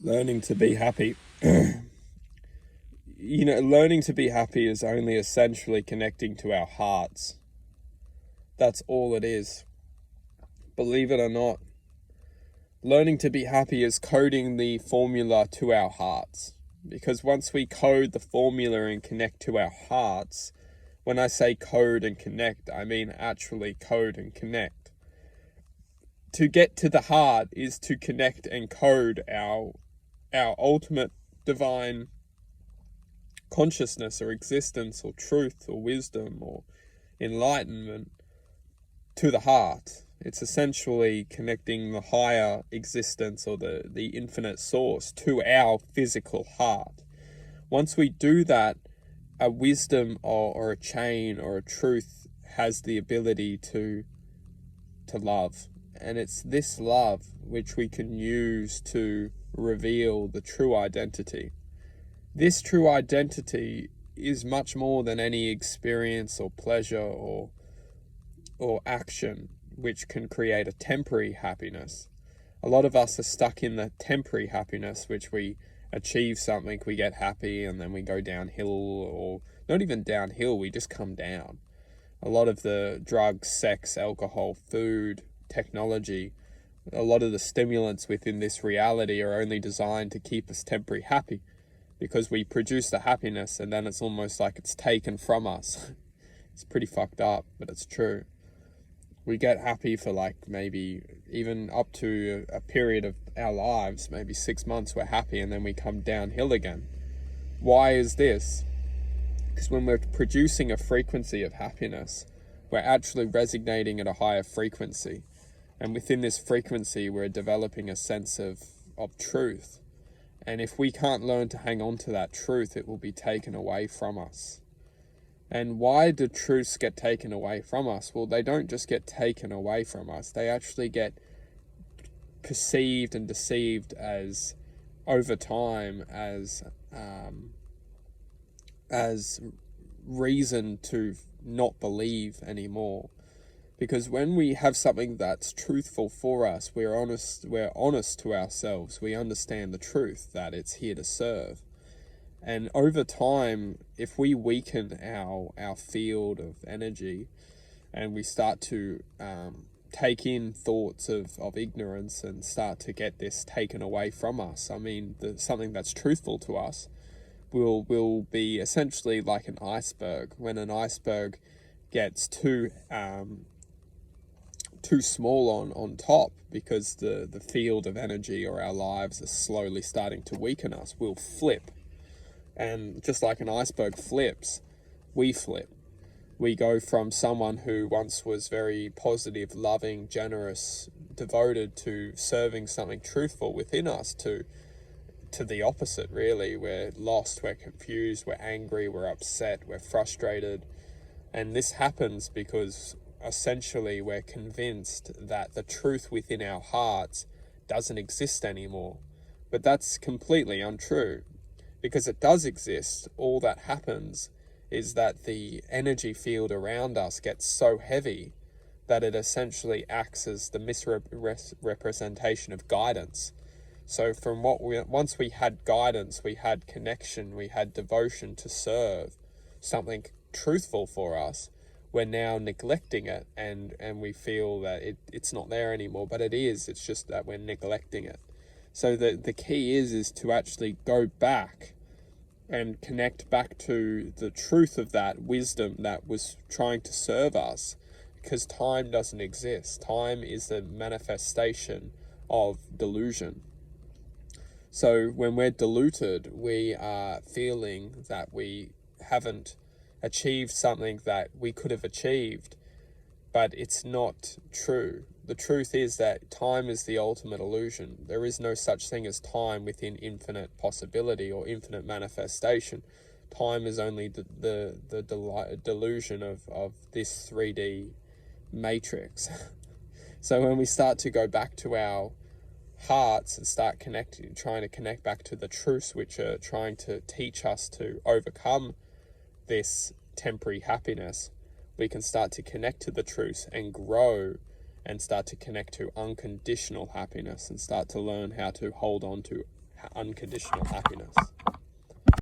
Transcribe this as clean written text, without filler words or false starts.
Learning to be happy. Learning to be happy is only essentially connecting to our hearts. That's all it is. Believe it or not, learning to be happy is coding the formula to our hearts. Because once we code the formula and connect to our hearts, when I say code and connect, I mean actually code and connect. To get to the heart is to connect and code our ultimate divine consciousness or existence or truth or wisdom or enlightenment to the heart. It's essentially connecting the higher existence or the infinite source to our physical heart. Once we do that, a wisdom or a chain or a truth has the ability to love. And it's this love which we can use to reveal the true identity. This true identity is much more than any experience or pleasure or action which can create a temporary happiness. A lot of us are stuck in the temporary happiness, which we achieve something, we get happy, and then we go downhill, or not even downhill, we just come down. A lot of the drugs, sex, alcohol, food, technology, a lot of the stimulants within this reality are only designed to keep us temporarily happy, because we produce the happiness and then it's almost like it's taken from us. It's pretty fucked up, but it's true. We get happy for like maybe even up to a period of our lives, maybe 6 months we're happy, and then we come downhill again. Why is this? Because when we're producing a frequency of happiness, we're actually resonating at a higher frequency. And within this frequency, we're developing a sense of truth. And if we can't learn to hang on to that truth, it will be taken away from us. And why do truths get taken away from us? Well, they don't just get taken away from us. They actually get perceived and deceived as, over time, as reason to not believe anymore. Because when we have something that's truthful for us, we're honest to ourselves. We understand the truth that it's here to serve. And over time, if we weaken our field of energy and we start to take in thoughts of ignorance and start to get this taken away from us, I mean, something that's truthful to us will be essentially like an iceberg. When an iceberg gets too small on top because the field of energy or our lives are slowly starting to weaken us, we'll flip. And just like an iceberg flips, we flip. We go from someone who once was very positive, loving, generous, devoted to serving something truthful within us to the opposite, really. We're lost, we're confused, we're angry, we're upset, we're frustrated. And this happens because essentially we're convinced that the truth within our hearts doesn't exist anymore. But that's completely untrue. Because it does exist. All that happens is that the energy field around us gets so heavy that it essentially acts as the misrepresentation of guidance. So from once we had guidance, we had connection, we had devotion to serve something truthful for us, we're now neglecting it, and we feel that it's not there anymore, but it is. It's just that we're neglecting it. So the key is to actually go back and connect back to the truth of that wisdom that was trying to serve us, because time doesn't exist. Time is the manifestation of delusion. So when we're deluded, we are feeling that we haven't achieved something that we could have achieved, but it's not true. The truth is that time is the ultimate illusion. There is no such thing as time within infinite possibility or infinite manifestation. Time is only the delusion of this 3D matrix. So when we start to go back to our hearts and start trying to connect back to the truths which are trying to teach us to overcome this temporary happiness, we can start to connect to the truths and grow and start to connect to unconditional happiness and start to learn how to hold on to unconditional happiness.